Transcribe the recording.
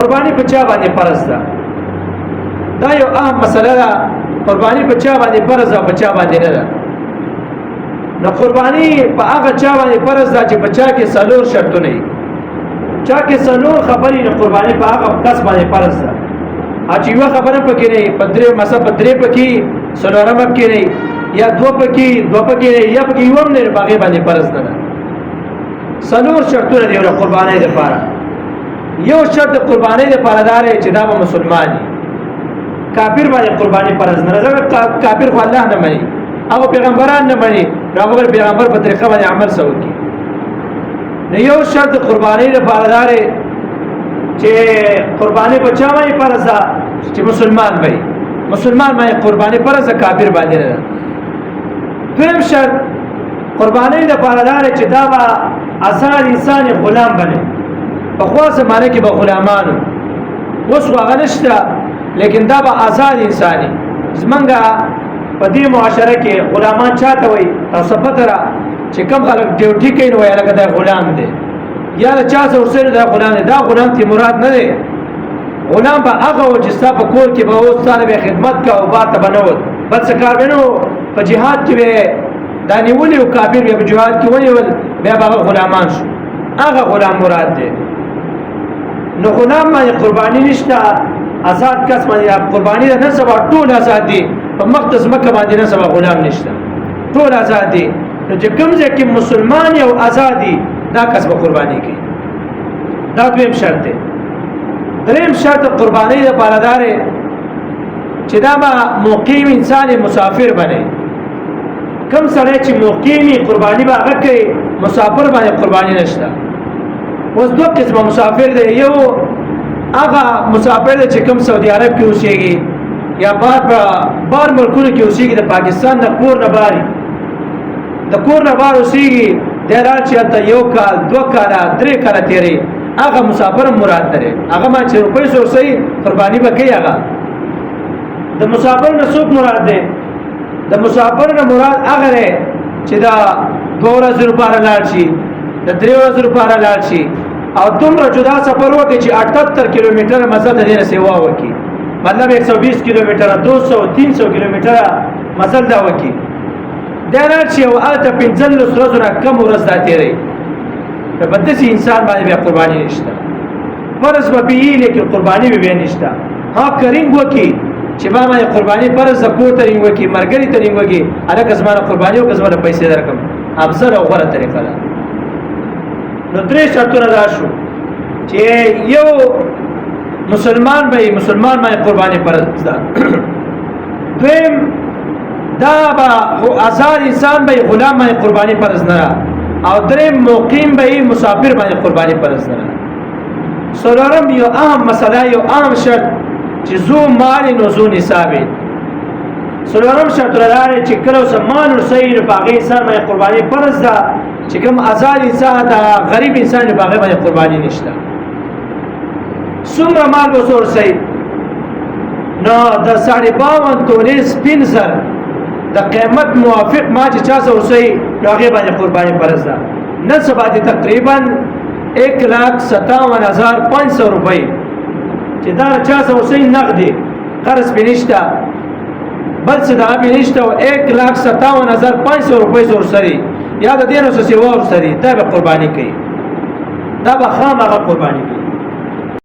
قرباني په چا باندې فرض ده؟ دا یو اهم مسله ده. قرباني په چا باندې فرض ده او په چا باندې نه ده. نو قرباني په هغه چا باندې فرض ده چې په چا کې څلور شرطونه وي. چا کې څلور خبرې نو قرباني په هغه کس باندې فرض ده. چې یوه خبره پکې نه وي، په درې مثلا په درې پکې څلورم پکې نه وي، یا دوه پکې نه وي، یا پکې یوه هم نه وي، په هغې باندې فرض نه ده. څلور شرطونه دي د قربانۍ دپاره. یو شرط د قربانۍ دپاره دا دی چې دا به مسلمان وي. کافر باندې قرباني فرض نه ده، ځکه کافر خو الله نه مني، هغه پیغمبران نه مني، نو هغه پیغمبر په طریقه باندې عمل څه وکړي. نو یو شرط د قربانۍ دپاره دا دی چې قرباني په چا باندې فرض ده چې مسلمان وي. مسلمان باندې قرباني فرض ده، کافر باندې نه ده. دویم شرط قربانۍ دپاره دا دی چې دا به آزاد انسان غلام بني. پخوا زمانه کې به غلامانو، اوس خو هغه نشته، لیکن دا به آزاد انساني. زمونږ په دې معاشره کې غلامان چاته وایي؟ تاسو پته ده چې کوم خلک ډیوټي کوي نو وایي لکه دا غلام دی، یا د چا څه ورسره دا غلام دی. دا غلام تی مراد نه دی. غلام به هغه و چې ستا په کور کې به اوس ستا به خدمت کا او بار ته به نه وت، بد څه کار به نه و. په جهاد کې به دا نیولي و، کافر بیا په جهاد کې ونیول، بیا به هغه غلامان شو. هغه غلام مراد دی. نو غلام باندې قرباني نشته، آزاد کس باندې قرباني ده. نن سبا ټول آزاد دي، په مقدس مکه باندې نن سبا غلام نشته، ټول آزاد دي. نو چې کوم ځای کې مسلمان یو آزاد دي، دا کس به قرباني کوي. دا دویم شرط دی. دریم شرط قربانۍ دپاره دا دی چې دا به مقیم انسان مسافر بنئ. کوم سړی چې مقیمي قرباني به هغه کوي، مسافر باندې قرباني نشته. اوس دوه قسمه مسافر دی. یو هغه مسافر دی چې کوم سعودي عرب کې اوسېږي یا بار ملکونو کې اوسېږي، د پاکستان نه کور نه باري، د کور نه بار اوسېږي، دی راځي چې هلته یو کال، دوه کاله، درې کاله تېروي. هغه مسافر هم مراد دی. هغه ما چې روپۍ سورسوي قرباني به کوي. هغه د مسافر نه څوک مراد دی؟ د مسافر نه مراد هغه دی چې دا 2 ورځې لپاره لاړ شي، د 3 ورځې لپاره لاړ شي، او دومره جدا سفر وکړي چې 78 کیلومتره مزل د دې نه سیوا وکړي. مطلب 120 کیلومتره، 200 300 کیلومتره مزل دا وکړي. دا لاړ شي او هلته 15 ورځو نه کم ورځ دا تېروي. په داسې انسان باندې بیا قرباني نشته. فرض به وي لیکن قرباني به بیا نشته. ها کریم وکړي چې ما باندې قرباني فرض ده، کور ته رینګ وکړي، ملګري ته رینګ وکړي، هلکه زما نه قرباني وکړه، زما نه پیسې درکړم. افضل او غوره طریقه ده. نو درې شرطونه دا شو چې یو مسلمان باندې قرباني فرض ده. دویم دا به آزاد انسان به غلام باندې قرباني فرض نه ده. او دریم مقیم به مسافر باندې قرباني فرض نه ده. څلورم یو اهم مسله، یو اهم شرط چې ذو مال و ذو نصاب. څلورم شرط دا دی چې کله اوس مال ورسوي نو په هغې انسان باندې قرباني فرض ده. چې کوم آزاد انسان ده، غریب انسان په هغې باندې قرباني نشته. څومره مال به ورسوي؟ نو د 52 تولې سپین زر د قیمت موافق ما چې چا څه ورسوي نو هغې باندې قرباني فرض ده. نن سبا دې تقریبا 1,57,500 روپۍ چې دا چا څه ورسوي نغدي، قرض پې نشته، بل څه دغه پې نشته، او 1,57,500 روپۍ ورسوي یا د دې نه څه سیوا ورسوي، دا به قرباني کوي. دا به خامخا قرباني کوي.